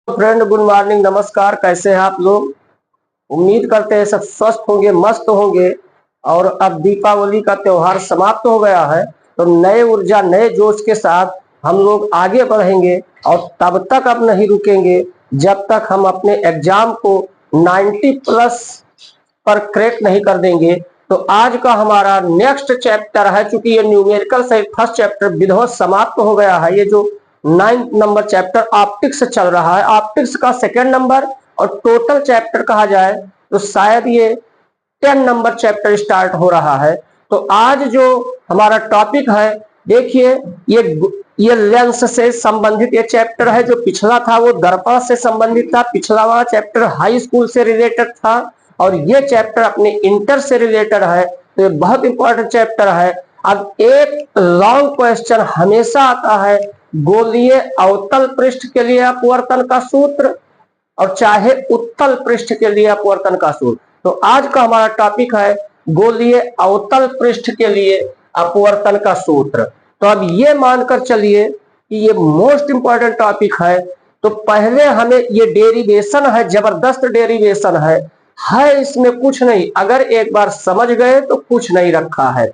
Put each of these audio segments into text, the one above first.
Friend, good morning, नमस्कार। कैसे हैं आप लोग? उम्मीद करते हैं सब स्वस्थ होंगे, मस्त होंगे। और अब दीपावली का त्योहार समाप्त हो गया है, तो नए ऊर्जा, नए जोश के साथ हम लोग आगे बढ़ेंगे। और तब तक अब नहीं रुकेंगे जब तक हम अपने एग्जाम को 90 प्लस पर क्रैक नहीं कर देंगे। तो आज का हमारा नेक्स्ट चैप्टर है, चूंकि ये न्यूमेरिकल से फर्स्ट चैप्टर विधिवत समाप्त हो गया है। ये जो 9th नंबर चैप्टर ऑप्टिक्स चल रहा है, ऑप्टिक्स का सेकेंड नंबर और टोटल चैप्टर कहा जाए तो शायद ये 10 नंबर चैप्टर स्टार्ट हो रहा है। तो आज जो हमारा टॉपिक है, देखिए, ये लेंस से संबंधित ये चैप्टर है। जो पिछला था वो दर्पण से संबंधित था। पिछला वाला चैप्टर हाई स्कूल से रिलेटेड था और ये चैप्टर अपने इंटर से रिलेटेड है। तो ये बहुत इंपॉर्टेंट चैप्टर है। अब एक लॉन्ग क्वेश्चन हमेशा आता है, गोलीय अवतल पृष्ठ के लिए अपवर्तन का सूत्र और चाहे उत्तल पृष्ठ के लिए अपवर्तन का सूत्र। तो आज का हमारा टॉपिक है गोलीय अवतल पृष्ठ के लिए अपवर्तन का सूत्र। तो अब ये मानकर चलिए कि ये मोस्ट इंपॉर्टेंट टॉपिक है। तो पहले हमें ये डेरिवेशन है, जबरदस्त डेरिवेशन है इसमें कुछ नहीं। अगर एक बार समझ गए तो कुछ नहीं रखा है।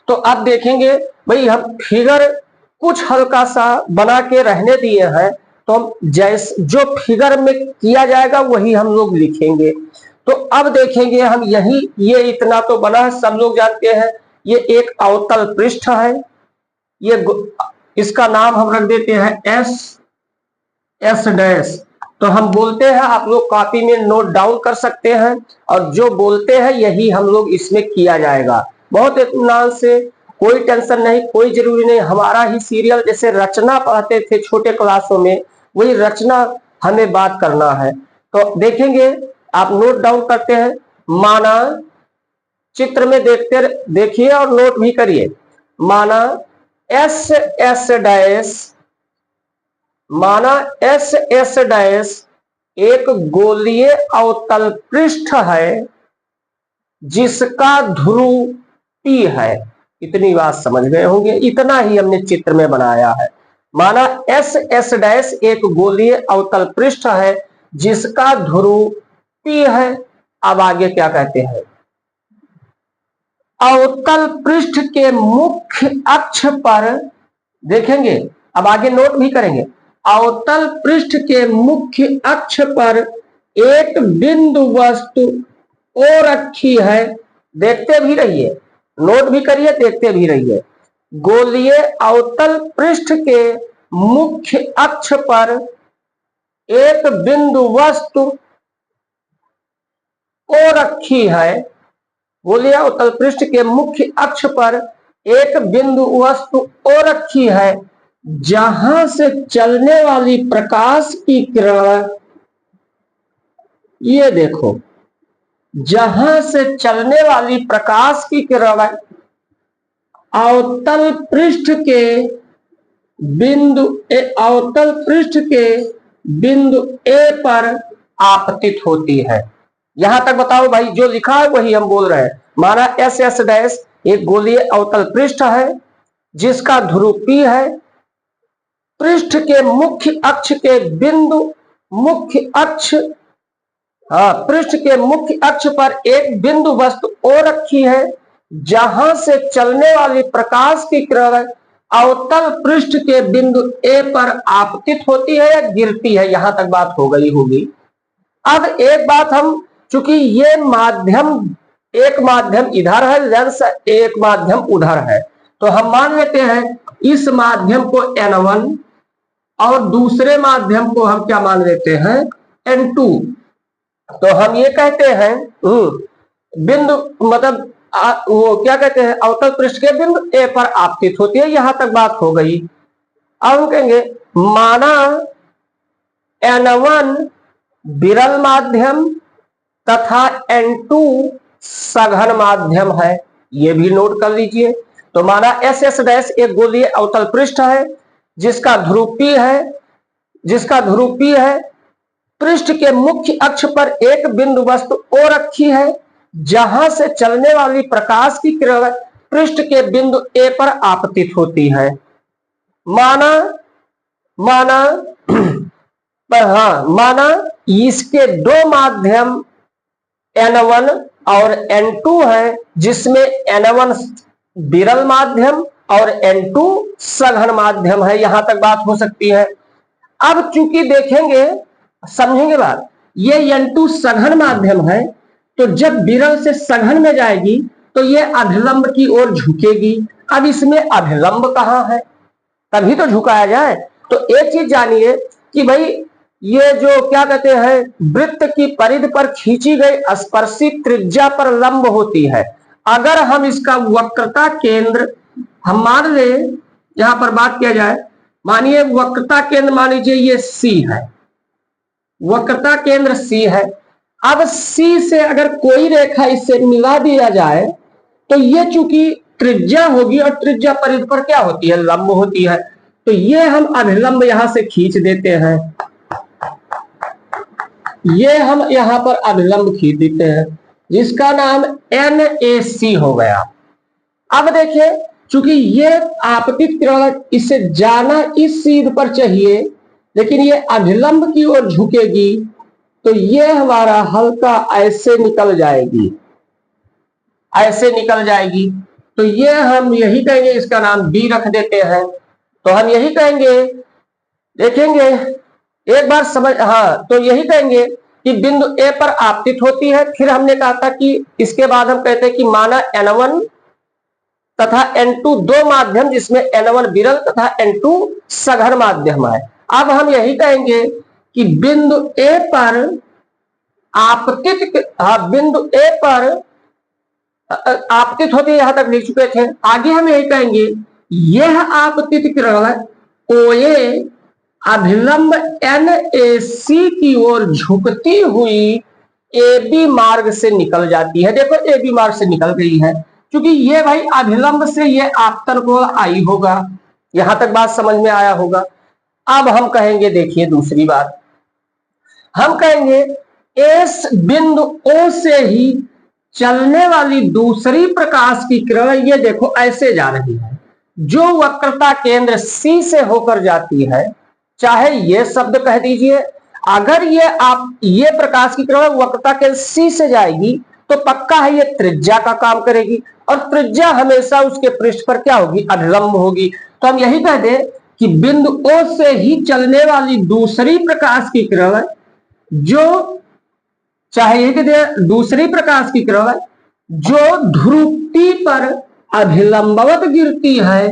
तो अब देखेंगे भाई, हम फिगर कुछ हल्का सा बना के रहने दिए हैं, तो हम जो फिगर में किया जाएगा वही हम लोग लिखेंगे। तो अब देखेंगे हम, यही ये इतना तो बना है, सब लोग जानते हैं। ये एक अवतल पृष्ठ है। ये इसका नाम हम रख देते हैं एस डैश। तो हम बोलते हैं, आप लोग कॉपी में नोट डाउन कर सकते हैं, और जो बोलते हैं यही हम लोग इसमें किया जाएगा। बहुत इत्मीनान से, कोई टेंशन नहीं, कोई जरूरी नहीं। हमारा ही सीरियल जैसे रचना पढ़ते थे छोटे क्लासों में, वही रचना हमें बात करना है। तो देखेंगे, आप नोट डाउन करते हैं। माना, चित्र में देखते देखिए और नोट भी करिए। माना एस डैश, माना एस डैश एक गोलीय अवतल पृष्ठ है जिसका ध्रुव P है। इतनी बात समझ गए होंगे, इतना ही हमने चित्र में बनाया है। माना एस डैश एक गोलीय अवतल पृष्ठ है जिसका ध्रुव P है। अब आगे क्या कहते हैं, अवतल पृष्ठ के मुख्य अक्ष पर, देखेंगे अब आगे नोट भी करेंगे। अवतल पृष्ठ के मुख्य अक्ष पर एक बिंदु वस्तु O रखी है। देखते भी रहिए, नोट भी करिए, देखते भी रहिए। गोलीय अवतल पृष्ठ के मुख्य अक्ष पर एक बिंदु वस्तु O रखी है। गोलीय अवतल पृष्ठ के मुख्य अक्ष पर एक बिंदु वस्तु O रखी है, जहां से चलने वाली प्रकाश की किरण, ये देखो, जहां से चलने वाली प्रकाश की किरण अवतल पृष्ठ के बिंदु A पर आपतित होती है। यहां तक बताओ भाई, जो लिखा है वही हम बोल रहे हैं। माना एस डैश एक गोलीय अवतल पृष्ठ है जिसका ध्रुव P है। पृष्ठ के मुख्य अक्ष के पृष्ठ के मुख्य अक्ष पर एक बिंदु वस्तु O रखी है, जहां से चलने वाली प्रकाश की किरण अवतल पृष्ठ के बिंदु A पर आपतित होती है या गिरती है। यहां तक बात हो गई होगी। अब एक बात, हम चूंकि ये माध्यम, एक माध्यम इधर है लेंस, एक माध्यम उधर है, तो हम मान लेते हैं इस माध्यम को N1 और दूसरे माध्यम को हम क्या मान लेते हैं, N2। तो हम ये कहते हैं बिंदु, मतलब वो क्या कहते हैं, अवतल पृष्ठ के बिंदु A पर आपतित होती है। यहां तक बात हो गई। अब हम कहेंगे, माना N1 विरल माध्यम तथा N2 सघन माध्यम है। ये भी नोट कर लीजिए। तो माना एस डैश एक गोलीय अवतल पृष्ठ है जिसका ध्रुव P है। पृष्ठ के मुख्य अक्ष पर एक बिंदु वस्तु O रखी है, जहां से चलने वाली प्रकाश की किरण पृष्ठ के बिंदु A पर आपतित होती है। माना पर हाँ माना इसके दो माध्यम N1 और N2 है, जिसमें N1 विरल माध्यम और N2 सघन माध्यम है। यहां तक बात हो सकती है। अब चूंकि देखेंगे, समझेंगे बात, ये N2 सघन माध्यम है, तो जब विरल से सघन में जाएगी तो ये अभिलंब की ओर झुकेगी। अब इसमें अभिलंब कहां है, तभी तो झुकाया जाए। तो एक चीज जानिए कि भाई ये जो क्या कहते हैं, वृत्त की परिधि पर खींची गई स्पर्शी त्रिज्या पर लंब होती है। अगर हम इसका वक्रता केंद्र हम मान ले, यहां पर बात किया जाए, मानिए वक्रता केंद्र मान लीजिए ये C है, वक्रता केंद्र C है। अब C से अगर कोई रेखा इससे मिला दिया जाए तो ये चूंकि त्रिज्या होगी और त्रिज्या परिधि पर क्या होती है, लंब होती है। तो ये हम अभिलंब यहां से खींच देते हैं, ये हम यहां पर अभिलंब खींच देते हैं, जिसका नाम NAC हो गया। अब देखिए चूंकि ये आपतित किरण इससे जाना इस सीध पर चाहिए, लेकिन ये अभिलंब की ओर झुकेगी, तो ये हमारा हल्का ऐसे निकल जाएगी, ऐसे निकल जाएगी। तो ये हम यही कहेंगे, इसका नाम B रख देते हैं। तो हम यही कहेंगे, देखेंगे एक बार समझ, हाँ तो यही कहेंगे कि बिंदु A पर आपतित होती है। फिर हमने कहा था कि इसके बाद हम कहते हैं कि माना N1 तथा N2 दो माध्यम, जिसमें N1 विरल तथा N2 सघन माध्यम है। अब हम यही कहेंगे कि बिंदु A पर आपतित, हाँ बिंदु A पर आपतित होती है, यहां तक लिख चुके थे। आगे हम यही कहेंगे, यह आपतित किरण OA अभिलंब NAC की ओर झुकती हुई AB मार्ग से निकल जाती है। देखो AB मार्ग से निकल गई है, क्योंकि ये भाई अभिलंब से ये आपतन कोण आई होगा। यहां तक बात समझ में आया होगा। अब हम कहेंगे, देखिए दूसरी बात हम कहेंगे, इस बिंदु O से ही चलने वाली दूसरी प्रकाश की किरण, ये देखो ऐसे जा रही है, जो वक्रता केंद्र C से होकर जाती है। चाहे ये शब्द कह दीजिए, अगर ये प्रकाश की किरण वक्रता केंद्र C से जाएगी तो पक्का है ये त्रिज्या का काम करेगी, और त्रिज्या हमेशा उसके पृष्ठ पर क्या होगी, अभिलंब होगी। तो हम यही कह दें कि बिंदु O से ही चलने वाली दूसरी प्रकाश की किरण, जो चाहे ये कह दूसरी प्रकाश की किरण जो ध्रुव P पर अभिलंबवत गिरती है,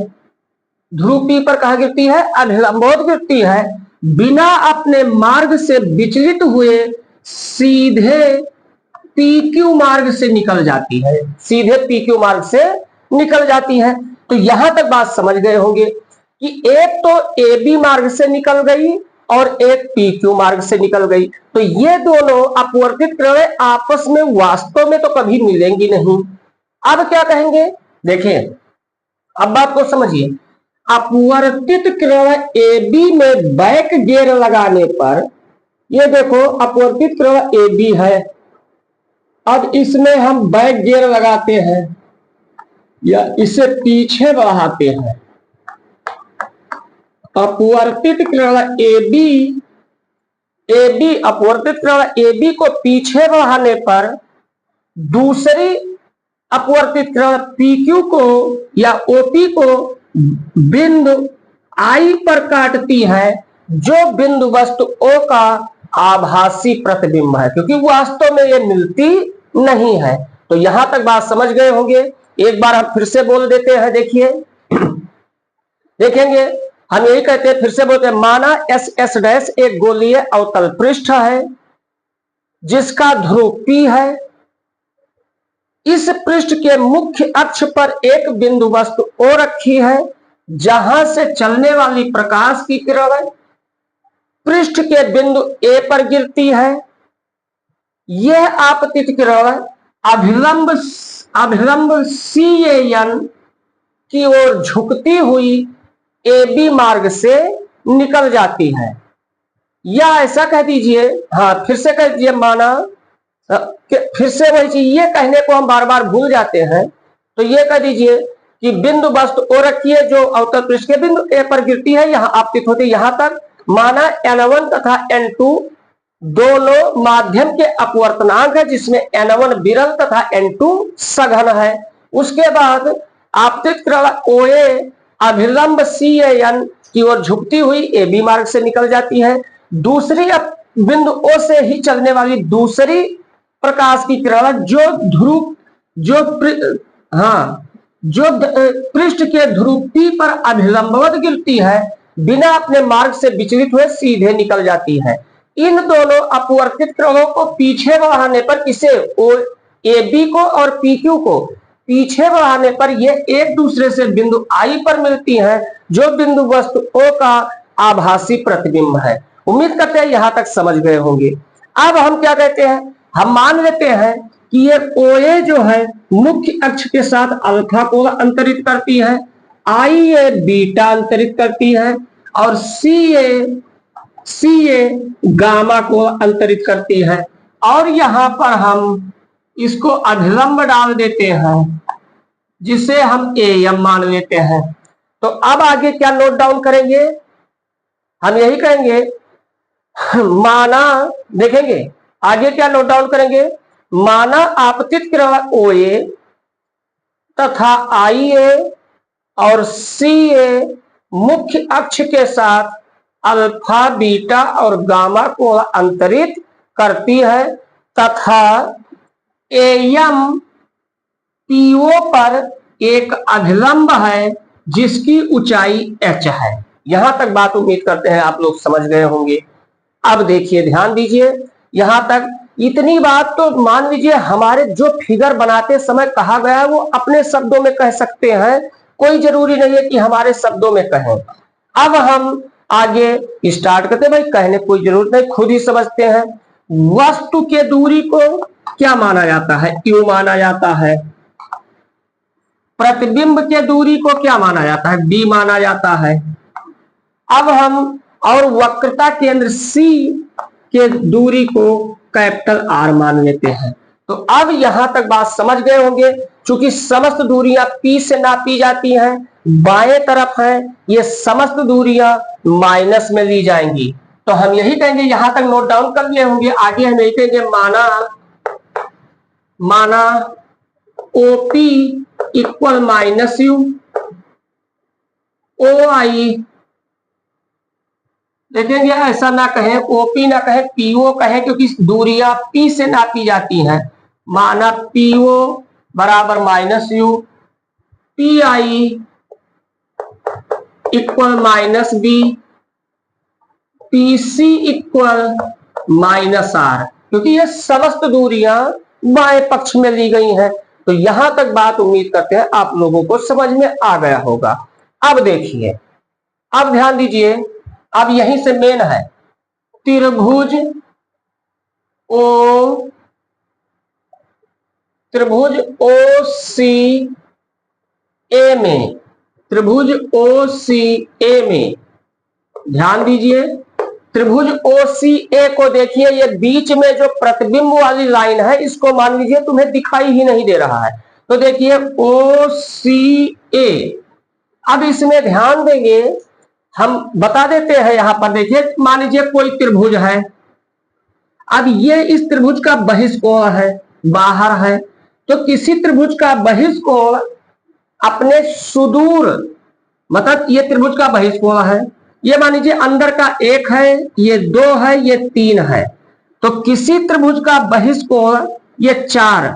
ध्रुव P पर कहा गिरती है, अभिलंबवत गिरती है, बिना अपने मार्ग से विचलित हुए सीधे PQ मार्ग से निकल जाती है, सीधे PQ मार्ग से निकल जाती है। तो यहां तक बात समझ गए होंगे कि एक तो AB मार्ग से निकल गई और एक PQ मार्ग से निकल गई। तो ये दोनों अपवर्तित किरणें आपस में वास्तव में तो कभी मिलेंगी नहीं। अब क्या कहेंगे, देखें अब बात को समझिए। अपवर्तित किरण AB में बैक गियर लगाने पर, ये देखो अपवर्तित किरण AB है, अब इसमें हम बैक गियर लगाते हैं या इसे पीछे बढ़ाते हैं। अपवर्तित किरण अपवर्तित किरण AB को पीछे बढ़ाने पर दूसरी अपवर्तित किरण PQ को या OP को बिंदु I पर काटती है, जो बिंदु वस्तु O का आभासी प्रतिबिंब है, क्योंकि वास्तव में ये मिलती नहीं है। तो यहां तक बात समझ गए होंगे। एक बार हम फिर से बोल देते हैं, देखिए देखेंगे हम यही कहते हैं, फिर से बोलते हैं, माना S एक गोलीय अवतल पृष्ठ है जिसका ध्रुव P है। इस पृष्ठ के मुख्य अक्ष पर एक बिंदु वस्तु O रखी है, जहां से चलने वाली प्रकाश की किरण पृष्ठ के बिंदु A पर गिरती है। यह आपतित किरण अभिलंब CAN की ओर झुकती हुई AB मार्ग से निकल जाती है। या ऐसा कह दीजिए, हाँ फिर से कह दीजिए, माना फिर से वही चीज, ये कहने को हम बार बार भूल जाते हैं। तो ये कह दीजिए कि बिंदु वस्तु O रखी है जो अवतल पृष्ठ के बिंदु A पर गिरती है, यहां आपतित होती है यहां तक। माना N1 तथा N2 दोनों माध्यम के अपवर्तनांक है, जिसमें N1 विरल तथा N2 सघन है। उसके बाद आपतित किरण OA अभिलंब CAN की ओर झुकती हुई AB मार्ग से निकल जाती है। दूसरी बिंदु O से ही चलने वाली दूसरी प्रकाश की किरण जो पृष्ठ के ध्रुव पर अभिलंबवत गिरती है, बिना अपने मार्ग से विचलित हुए सीधे निकल जाती है। इन दोनों अपवर्तित किरणों को पीछे बढ़ाने पर इसे AB को और PQ को पीछे बढ़ाने पर ये एक दूसरे से बिंदु I पर मिलती हैं, जो बिंदु वस्तु O का आभासी प्रतिबिंब है। उम्मीद करते हैं यहां तक समझ गए होंगे। अब हम क्या कहते हैं, हम मान लेते हैं कि ये OA जो है मुख्य अक्ष के साथ अल्फा को अंतरित करती है, IA बीटा अंतरित करती है और CA गामा को अंतरित करती है। और यहां पर हम इसको अभिलंब डाल देते हैं, जिसे हम AM मान लेते हैं। तो अब आगे क्या नोट डाउन करेंगे, हम यही कहेंगे, माना देखेंगे आगे क्या नोट डाउन करेंगे, माना आपतित किरण OA तथा IA और CA मुख्य अक्ष के साथ अल्फा बीटा और गामा को अंतरित करती है तथा AM PO पर एक अभिलंब है जिसकी ऊंचाई h है। यहां तक बात उम्मीद करते हैं आप लोग समझ गए होंगे। अब देखिए, ध्यान दीजिए, यहां तक इतनी बात तो मान लीजिए हमारे जो फिगर बनाते समय कहा गया है वो अपने शब्दों में कह सकते हैं, कोई जरूरी नहीं है कि हमारे शब्दों में कहें। अब हम आगे स्टार्ट करते हैं, भाई कहने कोई जरूरत नहीं, खुद ही समझते हैं। वस्तु के दूरी को क्या माना जाता है, U माना जाता है। प्रतिबिंब के दूरी को क्या माना जाता है, B माना जाता है। अब हम और वक्रता केंद्र C के दूरी को कैपिटल R मान लेते हैं। तो अब यहां तक बात समझ गए होंगे। चूंकि समस्त दूरियां P से नापी जाती हैं, बाएं तरफ है, ये समस्त दूरियां माइनस में ली जाएंगी। तो हम यही कहेंगे, यहां तक नोट डाउन कर लिए होंगे। आगे हम यही कहेंगे, माना OP इक्वल -U, OI देखेंगे ऐसा ना कहें, OP ना कहें, PO कहें, क्योंकि दूरियां P से नापी जाती हैं। माना PO बराबर -U, PI equal -B, PC equal -R, क्योंकि ये समस्त दूरियां बाएं पक्ष में ली गई हैं। तो यहां तक बात उम्मीद करते हैं आप लोगों को समझ में आ गया होगा। अब देखिए, अब ध्यान दीजिए, अब यहीं से मेन है त्रिभुज OCA में ध्यान दीजिए, त्रिभुज OCA को देखिए, ये बीच में जो प्रतिबिंब वाली लाइन है इसको मान लीजिए तुम्हें दिखाई ही नहीं दे रहा है। तो देखिए OCA, अब इसमें ध्यान देंगे, हम बता देते हैं। यहां पर देखिए, मान लीजिए कोई त्रिभुज है, अब ये इस त्रिभुज का बहिष्कोण है, बाहर है। तो किसी त्रिभुज का बहिष्कोण अपने सुदूर, मतलब ये त्रिभुज का बहिष्कोण है, ये मान लीजिए अंदर का 1 है, ये 2 है, ये 3 है। तो किसी त्रिभुज का बहिष्कोण ये 4,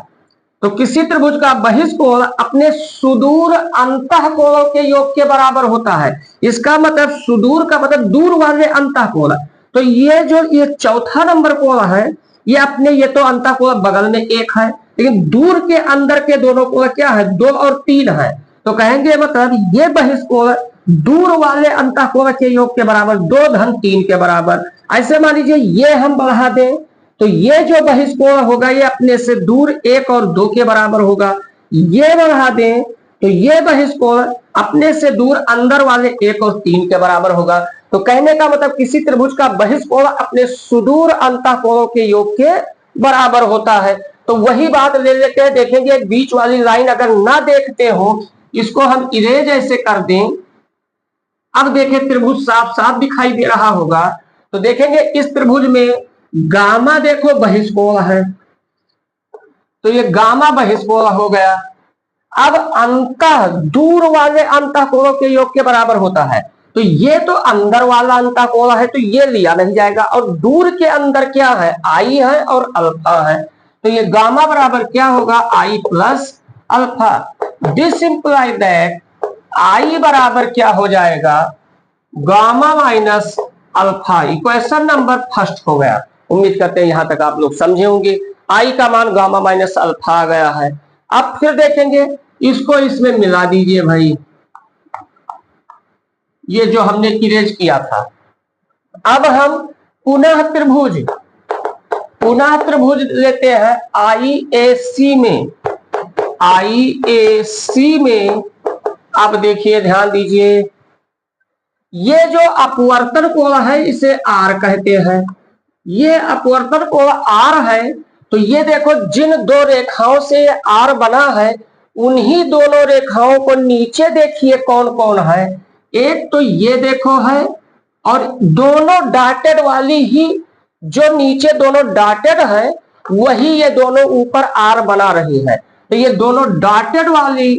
तो किसी त्रिभुज का बहिष्कोण अपने सुदूर अंतःकोणों के योग के बराबर होता है। इसका मतलब सुदूर का मतलब दूर वाले अंतःकोण। तो ये जो ये चौथा नंबर कोण है, ये अपने, ये तो अंतःकोण बगल में 1 है, लेकिन दूर के अंदर के दोनों कोण क्या है, 2 और 3 है। तो कहेंगे मतलब ये बहिष्कोण दूर वाले अंतःकोण के योग के बराबर, 2 धन 3 के बराबर। ऐसे मान लीजिए ये हम बढ़ा दें, तो ये जो बहिष्कोण होगा ये अपने से दूर 1 और 2 के बराबर होगा। ये बढ़ा दें तो ये बहिष्कोण अपने से दूर अंदर वाले 1 और 3 के बराबर होगा। तो कहने का मतलब किसी त्रिभुज का बहिष्कोण अपने सुदूर अंतःकोणों के योग के बराबर होता है। तो वही बात ले लेते हैं, देखेंगे बीच वाली लाइन अगर ना देखते हो, इसको हम इरेज ऐसे कर दें, अब देखें त्रिभुज साफ साफ दिखाई दे रहा होगा, तो देखेंगे इस त्रिभुज में गामा देखो बहिष्कोण है, तो ये गामा बहिष्कोण हो गया। अब अंतः दूर वाले अंतःकोणों के योग के बराबर होता है, तो ये तो अंदर वाला अंतःकोण है तो ये लिया नहीं जाएगा, और दूर के अंदर क्या है, आई है और अल्फा है, तो ये गामा बराबर क्या होगा, I plus alpha. This imply that I बराबर क्या हो जाएगा, gamma minus alpha. Equation number first हो गया। उम्मीद करते हैं यहां तक आप लोग समझे होंगे। आई का मान गामा माइनस अल्फा आ गया है। अब फिर देखेंगे, इसको इसमें मिला दीजिए भाई, ये जो हमने इरेज किया था। अब हम पुनः त्रिभुज लेते हैं IAC में। IAC में अब देखिए, ध्यान दीजिए, ये जो अपवर्तन कोण है इसे R कहते हैं। ये अपवर्तन कोण R है, तो ये देखो जिन दो रेखाओं से R बना है उन्हीं दोनों रेखाओं को नीचे देखिए कौन कौन है। एक तो ये देखो है, और दोनों डॉटेड वाली ही जो नीचे दोनों डॉटेड है वही ये दोनों ऊपर R बना रही है। तो ये दोनों डॉटेड वाली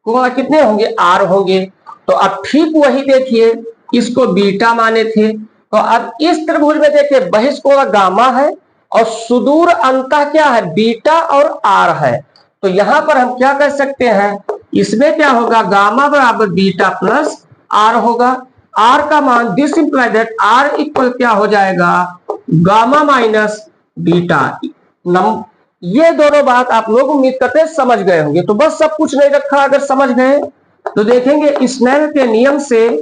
कोण कितने होंगे, R होंगे। तो अब ठीक वही देखिए, इसको बीटा माने थे, तो अब इस त्रिभुज में देखिए बहिष्कोण गामा है और सुदूर अंतः क्या है, बीटा और R है। तो यहां पर हम क्या कर सकते हैं, इसमें क्या होगा, गामा बराबर बीटा प्लस R होगा। R का मान, this imply that R equal क्या हो जाएगा, गामा माइनस बीटा। ये दोनों बात आप लोग उम्मीद करते हैं समझ गए होंगे। तो बस सब कुछ नहीं रखा, अगर समझ गए तो देखेंगे स्नेल के नियम से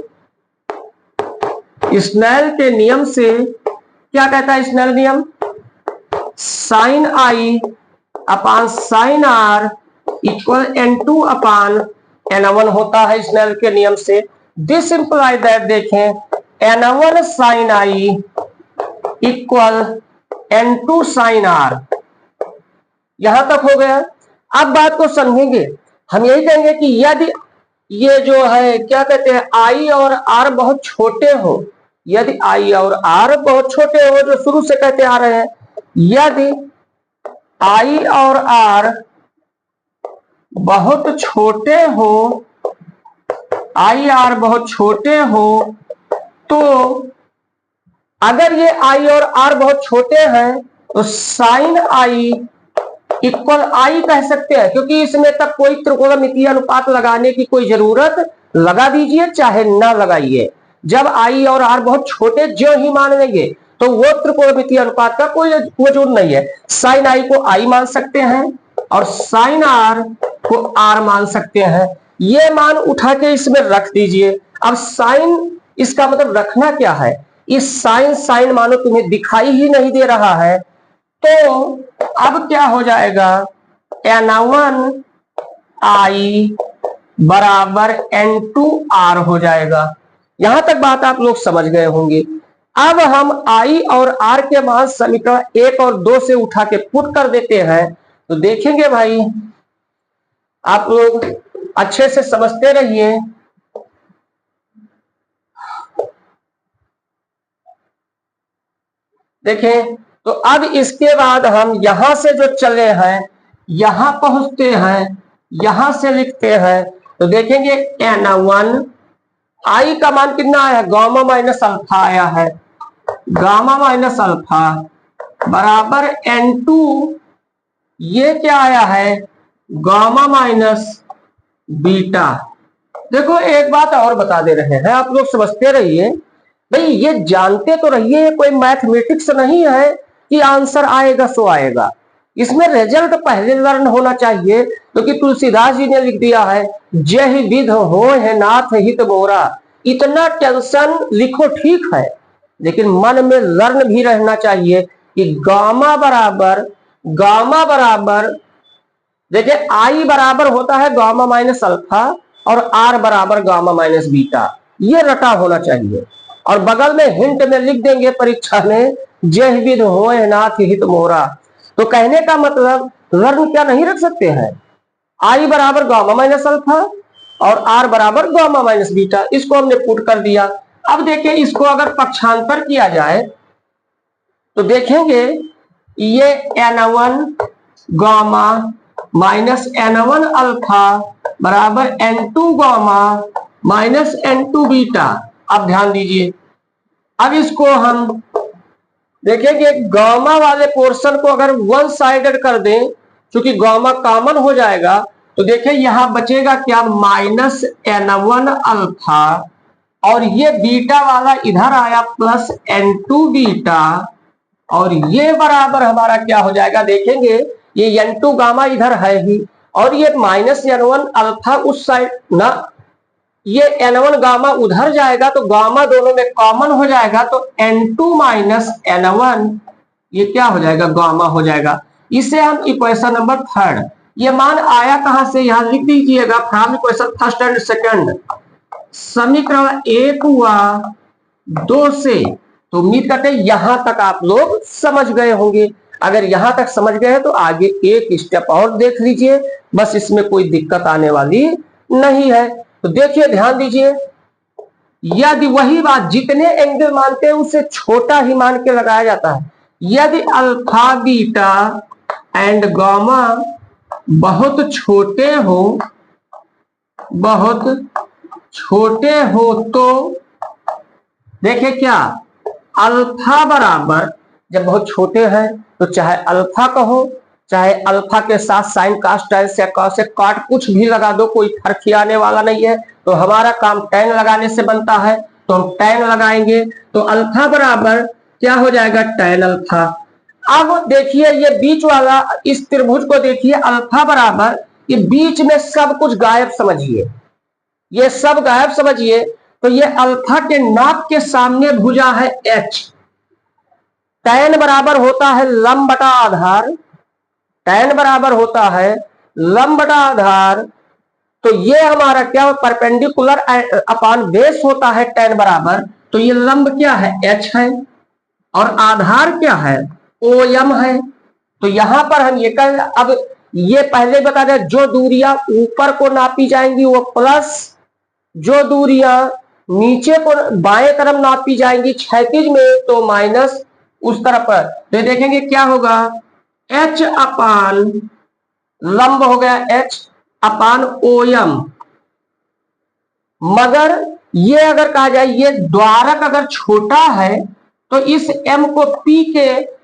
क्या कहता है स्नेल नियम, sine I upon sine R equal N2 upon N1 होता है स्नेल के नियम से। दिस इंप्लाई दैट देखें N1 sine I equal N2 sine R. यहां तक हो गया। अब बात को समझेंगे, हम यही कहेंगे कि यदि ये जो है क्या कहते हैं, आई और आर बहुत छोटे हो, यदि आई और आर बहुत छोटे हो, जो शुरू से कहते आ रहे हैं, यदि आई और आर बहुत छोटे हो, आई आर बहुत छोटे हो, तो अगर ये आई और आर बहुत छोटे हैं तो साइन आई इक्वल आई कह सकते हैं, क्योंकि इसमें तक कोई त्रिकोणमितीय अनुपात लगाने की कोई जरूरत, लगा दीजिए चाहे ना लगाइए, जब आई और आर बहुत छोटे जो ही मान लेंगे तो वो त्रिकोणमितीय अनुपात का कोई वजूद नहीं है। साइन आई को आई मान सकते हैं और साइन आर को आर मान सकते हैं। ये मान उठा के इसमें रख दीजिए। अब साइन, इसका मतलब रखना क्या है, इस साइन मानो तुम्हें दिखाई ही नहीं दे रहा है, तो अब क्या हो जाएगा, N1 आई बराबर N2 आर हो जाएगा। यहां तक बात आप लोग समझ गए होंगे। अब हम आई और आर के मान समीकरण 1 और 2 से उठा के पुट कर देते हैं, तो देखेंगे भाई आप लोग अच्छे से समझते रहिए। देखें, तो अब इसके बाद हम यहां से जो चले हैं यहां पहुंचते हैं, यहां से लिखते हैं, तो देखेंगे N1 आई का मान कितना आया, गामा माइनस अल्फा आया है, गामा माइनस अल्फा बराबर N2, ये क्या आया है, गामा माइनस बीटा। देखो एक बात और बता दे रहे हैं, आप लोग समझते रहिए भाई, ये जानते तो रहिए, ये कोई मैथमेटिक्स नहीं है कि आंसर आएगा सो आएगा, इसमें रिजल्ट पहले लर्न होना चाहिए। क्योंकि तो तुलसीदास जी ने लिख दिया है, जय विध हो है नाथ हित बोरा। इतना टेंशन लिखो ठीक है, लेकिन मन में लर्न भी रहना चाहिए कि गामा बराबर देखिए आई बराबर होता है गामा माइनस अल्फा और आर बराबर गामा माइनस बीटा, ये रटा होना चाहिए। और बगल में हिंट में लिख देंगे परीक्षा में, जय विध होए नाथ हित मोरा। तो कहने का मतलब लर्न क्या नहीं रख सकते हैं, आई बराबर गामा माइनस अल्फा और आर बराबर गामा माइनस बीटा, इसको हमने पुट कर दिया। अब देखिए इसको अगर पक्षांतर किया जाए तो देखेंगे ये N1 gamma minus N1 alpha बराबर N2 gamma minus N2 beta. अब ध्यान दीजिए, अब इसको हम देखेंगे गामा वाले पोर्शन को अगर वन साइडेड कर दें, क्योंकि गामा कॉमन हो जाएगा, तो देखिए यहां बचेगा क्या, माइनस N1 अल्फा और ये बीटा वाला इधर आया प्लस N2 बीटा, और ये बराबर हमारा क्या हो जाएगा, देखेंगे ये N2 गामा इधर है ही, और ये माइनस N1 अल्फा उस साइड ना, ये N1 गामा उधर जाएगा तो गामा दोनों में कॉमन हो जाएगा, तो N2 माइनस N1 ये क्या हो जाएगा, गामा हो जाएगा। इसे हम इक्वेशन नंबर 3, ये मान आया कहां से, यहां लिख दीजिएगा from equation first and second. समीकरण 1 हुआ 2 से, तो उम्मीद करते हैं यहां तक आप लोग समझ गए होंगे। अगर यहां तक समझ गए हैं तो आगे एक स्टेप और देख लीजिए, बस इसमें कोई दिक्कत आने वाली नहीं है। तो देखिए ध्यान दीजिए, यदि वही बात जितने एंगल मानते हैं उससे छोटा ही मान के लगाया जाता है। यदि अल्फा बीटा एंड गामा बहुत छोटे हो, बहुत छोटे हो, तो देखिए क्या, अल्फा बराबर जब बहुत छोटे हैं तो चाहे अल्फा कहो, चाहे अल्फा के साथ साइन कास टैन से काट कुछ भी लगा दो, कोई फर्क ही आने वाला नहीं है। तो हमारा काम टैन लगाने से बनता है, तो हम टैन लगाएंगे, तो अल्फा बराबर क्या हो जाएगा, टैन अल्फा। अब देखिए ये बीच वाला इस त्रिभुज को देखिए, अल्फा बराबर ये बीच में सब कुछ गायब समझिए, ये सब गायब समझिए, तो ये अल्फा के नाप के सामने भुजा है H। टैन बराबर होता है लंब बटा आधार, टैन बराबर होता है लंब बटा आधार, तो ये हमारा क्या, परपेंडिकुलर अपॉन बेस होता है टैन बराबर, तो ये लंब क्या है, H है, और आधार क्या है, OM है। तो यहां पर हम ये कह, अब ये पहले बता दें, जो दूरियां ऊपर को नापी जाएंगी वो प्लस, जो दूरियां नीचे को बाएं तरफ नापी जाएंगी क्षैतिज में तो माइनस उस तरफ पर। तो देखेंगे क्या होगा, H अपान लंब हो गया H अपान OM, मगर ये अगर कहा जाए ये द्वारक अगर छोटा है तो इस M को P के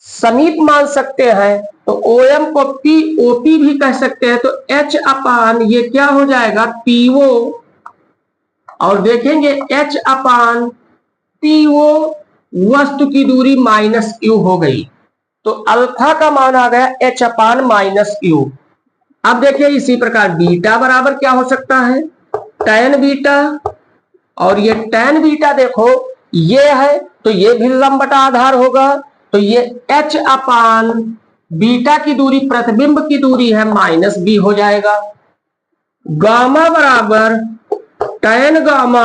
समीप मान सकते हैं, तो OM को POP भी कह सकते हैं, तो H अपान ये क्या हो जाएगा, PO, और देखेंगे H अपान PO वस्तु की दूरी माइनस Q हो गई, तो अल्फा का मान आ गया H अपान माइनस Q। अब देखिए इसी प्रकार बीटा बराबर क्या हो सकता है, टैन बीटा, और ये टैन बीटा देखो ये है तो ये भी लंब बटा आधार होगा, तो ये H अपान बीटा की दूरी प्रतिबिंब की दूरी है माइनस B हो जाएगा। गामा बराबर टैन गामा,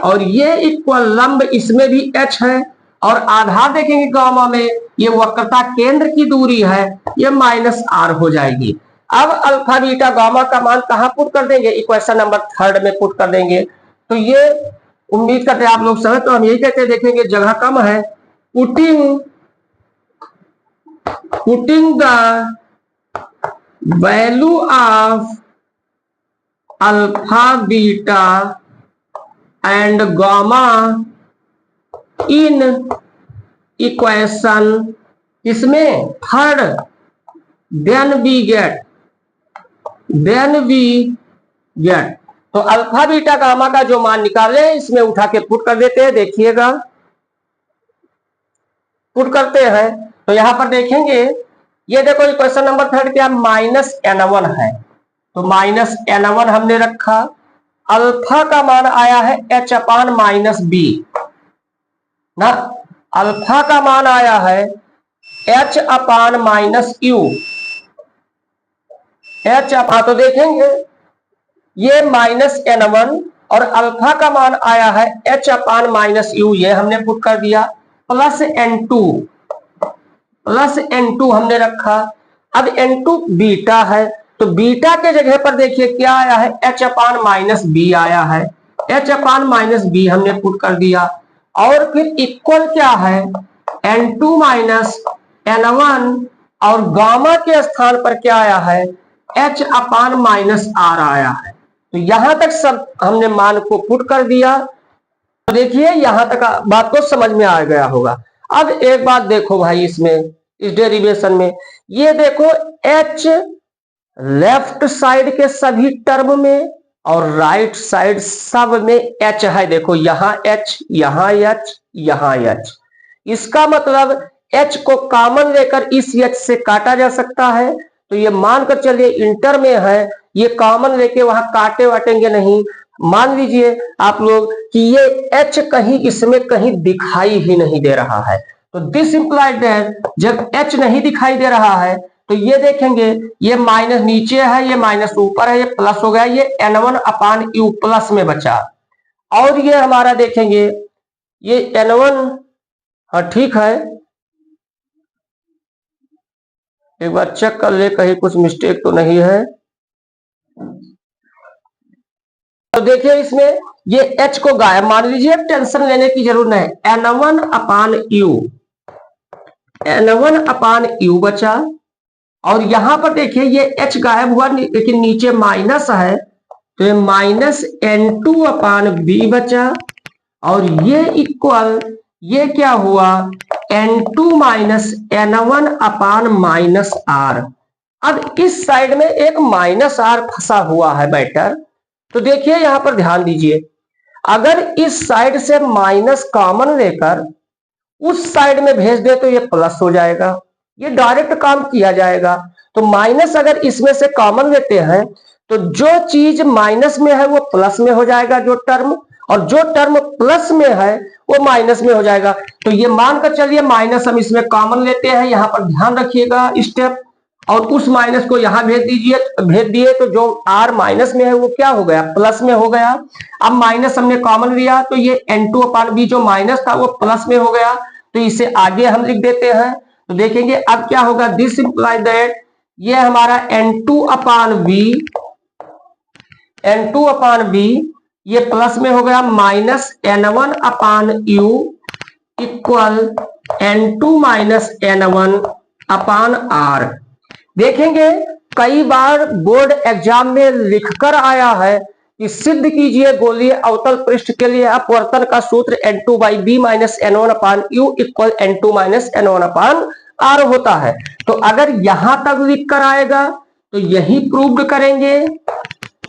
और ये इक्वल लंब, इसमें भी H है, और आधार देखेंगे गामा में ये वक्रता केंद्र की दूरी है, ये माइनस R हो जाएगी। अब अल्फा बीटा गामा का मान कहां पुट कर देंगे, इक्वेशन नंबर 3 में पुट कर देंगे। तो ये उम्मीद करते हैं आप लोग समझ, तो हम यही कहते हैं, देखेंगे जगह कम है, putting the value of alpha beta and gamma in equation, इसमें 3, देन वी गेट, तो अल्फा बीटा गामा का जो मान निकाले इसमें उठा के पुट कर देते हैं। देखिएगा पुट करते हैं तो यहां पर देखेंगे, ये देखो इक्वेशन नंबर 3 क्या, माइनस N1 है, तो माइनस N1 हमने रखा, अल्फा का मान आया है H अपान माइनस B ना, अल्फा का मान आया है H upon minus Q, H अपान, तो देखेंगे ये माइनस N1 और अल्फा का मान आया है H अपान माइनस U, ये हमने पुट कर दिया, प्लस N2 हमने रखा। अब N2 बीटा है तो बीटा के जगह पर देखिए क्या आया है, h अपान माइनस बी आया है, h अपान माइनस बी हमने पुट कर दिया, और फिर इक्वल क्या है, n2 माइनस n1, और गामा के स्थान पर क्या आया है, h अपान माइनस आर आया है। तो यहां तक सब हमने मान को पुट कर दिया। तो देखिए यहां तक बात को समझ में आ गया होगा। अब एक बात देखो भाई, इसमें इस डेरिवेशन में ये देखो h लेफ्ट साइड के सभी टर्म में और राइट साइड सब में h है। देखो यहां h, यहां h, यहां h। इसका मतलब h को कॉमन लेकर इस h से काटा जा सकता है। तो ये मानकर चलिए इंटर में है, ये कॉमन लेके वहां काटे वाटेंगे नहीं। मान लीजिए आप लोग कि ये h कहीं इसमें कहीं दिखाई ही नहीं दे रहा है। तो दिस इंप्लाइड दैट जब h नहीं दिखाई दे रहा है तो ये देखेंगे ये माइनस नीचे है, ये माइनस ऊपर है, ये प्लस हो गया, ये n1 अपान यू प्लस में बचा। और ये हमारा देखेंगे ये n1, हाँ ठीक है, एक बार चेक कर ले कहीं कुछ मिस्टेक तो नहीं है। तो देखिए इसमें ये h को गायब मान लीजिए, टेंशन लेने की जरूरत नहीं, n1 अपान यू बचा। और यहां पर देखिए ये h गायब हुआ लेकिन नीचे माइनस है, तो ये माइनस n2 अपान बी बचा। और ये इक्वल ये क्या हुआ, n2 minus n1 upon minus are. अब इस साइड में एक माइनस आर फंसा हुआ है मैटर। तो देखिए यहां पर ध्यान दीजिए, अगर इस साइड से माइनस कॉमन लेकर उस साइड में भेज दे तो ये प्लस हो जाएगा, ये डायरेक्ट काम किया जाएगा। तो माइनस अगर इसमें से कॉमन लेते हैं तो जो चीज माइनस में है वो प्लस में हो जाएगा जो टर्म, और जो टर्म प्लस में है वो माइनस में हो जाएगा। तो ये मानकर चलिए माइनस हम इसमें कॉमन लेते हैं, यहां पर ध्यान रखिएगा स्टेप, और उस माइनस को यहां भेज दिए तो जो आर माइनस में है वो क्या हो गया, प्लस में हो गया। अब माइनस हमने कॉमन लिया तो ये n2 अपान बी जो माइनस था वो प्लस में हो गया। तो इसे आगे हम लिख देते हैं। तो देखेंगे अब क्या होगा, दिस इंप्लाई दैट ये हमारा n2 अपान बी ये प्लस में हो गया, minus n1 upon U equal n2 minus n1 upon R. देखेंगे कई बार बोर्ड एग्जाम में लिखकर आया है कि सिद्ध कीजिए गोलीय अवतल पृष्ठ के लिए अपवर्तन का सूत्र n2 by B minus n1 upon U equal n2 minus n1 upon R होता है। तो अगर यहां तक लिख कर आएगा तो यही प्रूव्ड करेंगे,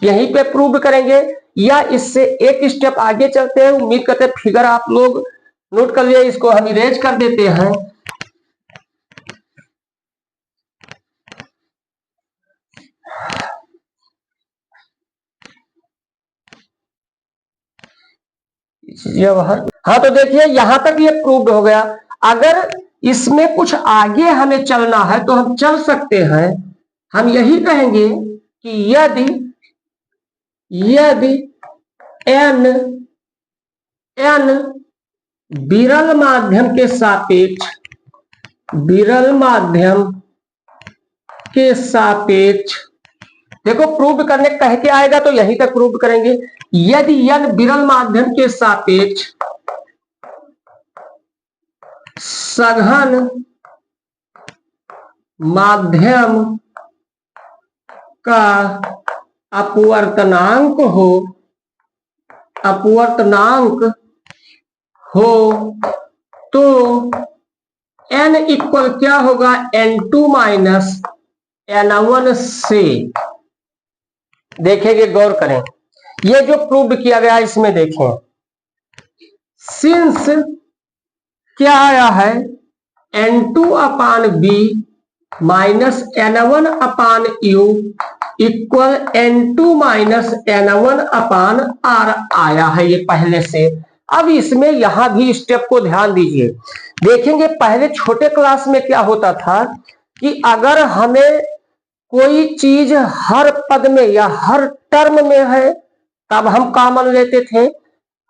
यहीं पे प्रूव्ड करेंगे, या इससे एक स्टेप आगे चलते हैं। उम्मीद करते हैं फिगर आप लोग नोट कर लिए, इसको हम इरेज कर देते हैं। हाँ तो देखिए यहां तक ये प्रूव्ड हो गया। अगर इसमें कुछ आगे हमें चलना है तो हम चल सकते हैं। हम यही कहेंगे कि यदि n विरल माध्यम के सापेक्ष देखो प्रूव करने कह के आएगा तो यहीं तक प्रूव करेंगे। यदि n विरल माध्यम के सापेक्ष सघन माध्यम का अपवर्तनांक हो तो n इक्वल क्या होगा, n2 माइनस n1 से। देखेंगे गौर करें ये जो प्रूव किया गया इसमें देखें, सिंस क्या आया है, n2 upon B minus n1 upon U equal n2 minus n1 upon R आया है ये पहले से। अब इसमें यहां भी स्टेप को ध्यान दीजिए। देखेंगे पहले छोटे क्लास में क्या होता था कि अगर हमें कोई चीज हर पद में या हर टर्म में है तब हम कॉमन लेते थे।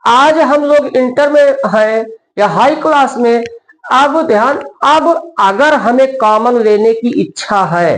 आज हम लोग इंटर में है या हाई क्लास में, अब ध्यान, अब अगर हमें कॉमन लेने की इच्छा है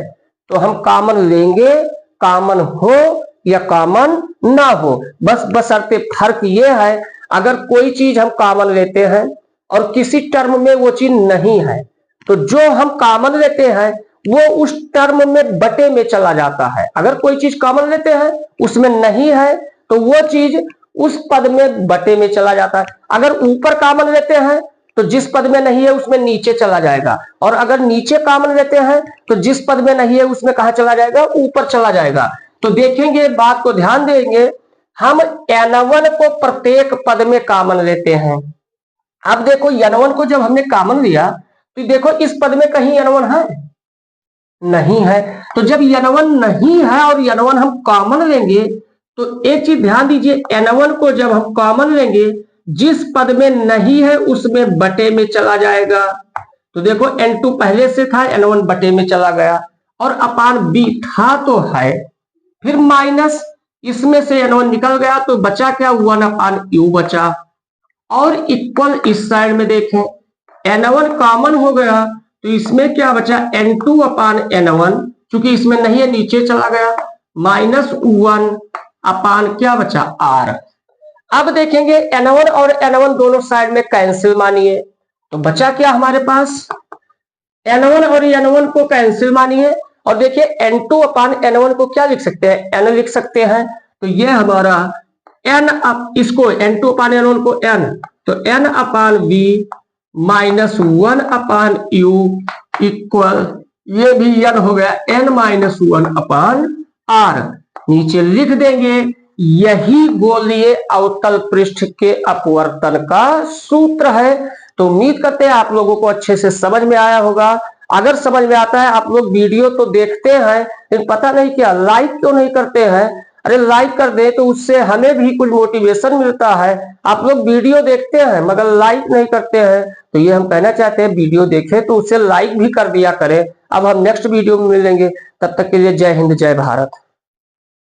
तो हम कॉमन लेंगे, कॉमन हो या कॉमन ना हो, बस बशर्ते फर्क ये है, अगर कोई चीज हम कॉमन लेते हैं और किसी टर्म में वो चीज नहीं है, तो जो हम कॉमन लेते हैं वो उस टर्म में बटे में चला जाता है। अगर कोई चीज कॉमन लेते हैं उसमें नहीं है तो वो चीज उस पद में बटे में चला जाता है। अगर ऊपर कॉमन लेते हैं तो जिस पद में नहीं है उसमें नीचे चला जाएगा, और अगर नीचे कॉमन लेते हैं तो जिस पद में नहीं है उसमें कहां चला जाएगा, ऊपर चला जाएगा। तो देखेंगे, बात को ध्यान देंगे, हम n1 को प्रत्येक पद में कॉमन लेते हैं। अब देखो n1 को जब हमने कॉमन लिया तो देखो इस पद में कहीं n1 है, नहीं है। तो जब n1 नहीं है और n1 हम कॉमन लेंगे तो एक चीज ध्यान दीजिए, n1 को जब हम कॉमन लेंगे जिस पद में नहीं है उसमें बटे में चला जाएगा। तो देखो n2 पहले से था, n1 बटे में चला गया, और अपान b था तो है, फिर माइनस इसमें से n1 निकल गया तो बचा क्या, 1 अपान u बचा, और इक्वल इस साइड में देखें n1 कॉमन हो गया तो इसमें क्या बचा, n2 अपान n1, चूंकि इसमें नहीं है नीचे चला गया, माइनस 1 अपान क्या बचा, r। अब देखेंगे n1 और n1 दोनों साइड में कैंसिल मानिए, तो बचा क्या हमारे पास, n1 और n1 को कैंसिल मानिए, और देखिए n2 अपान n1 को क्या लिख सकते हैं, n लिख सकते हैं। तो ये हमारा n, इसको n2 अपान n1 को n, तो n अपान b माइनस 1 अपान u इक्वल, ये भी n हो गया, n माइनस 1 अपान r। नीचे लिख देंगे, यही गोलीय अवतल पृष्ठ के अपवर्तन का सूत्र है। तो उम्मीद करते हैं आप लोगों को अच्छे से समझ में आया होगा। अगर समझ में आता है, आप लोग वीडियो तो देखते हैं लेकिन पता नहीं क्या लाइक क्यों नहीं करते हैं। अरे लाइक कर दे तो उससे हमें भी कुछ मोटिवेशन मिलता है। आप लोग वीडियो देखते हैं मगर लाइक नहीं करते हैं, तो ये हम कहना चाहते हैं वीडियो देखें तो उसे लाइक भी कर दिया करें। अब हम नेक्स्ट वीडियो में मिलेंगे, तब तक के लिए जय हिंद जय भारत।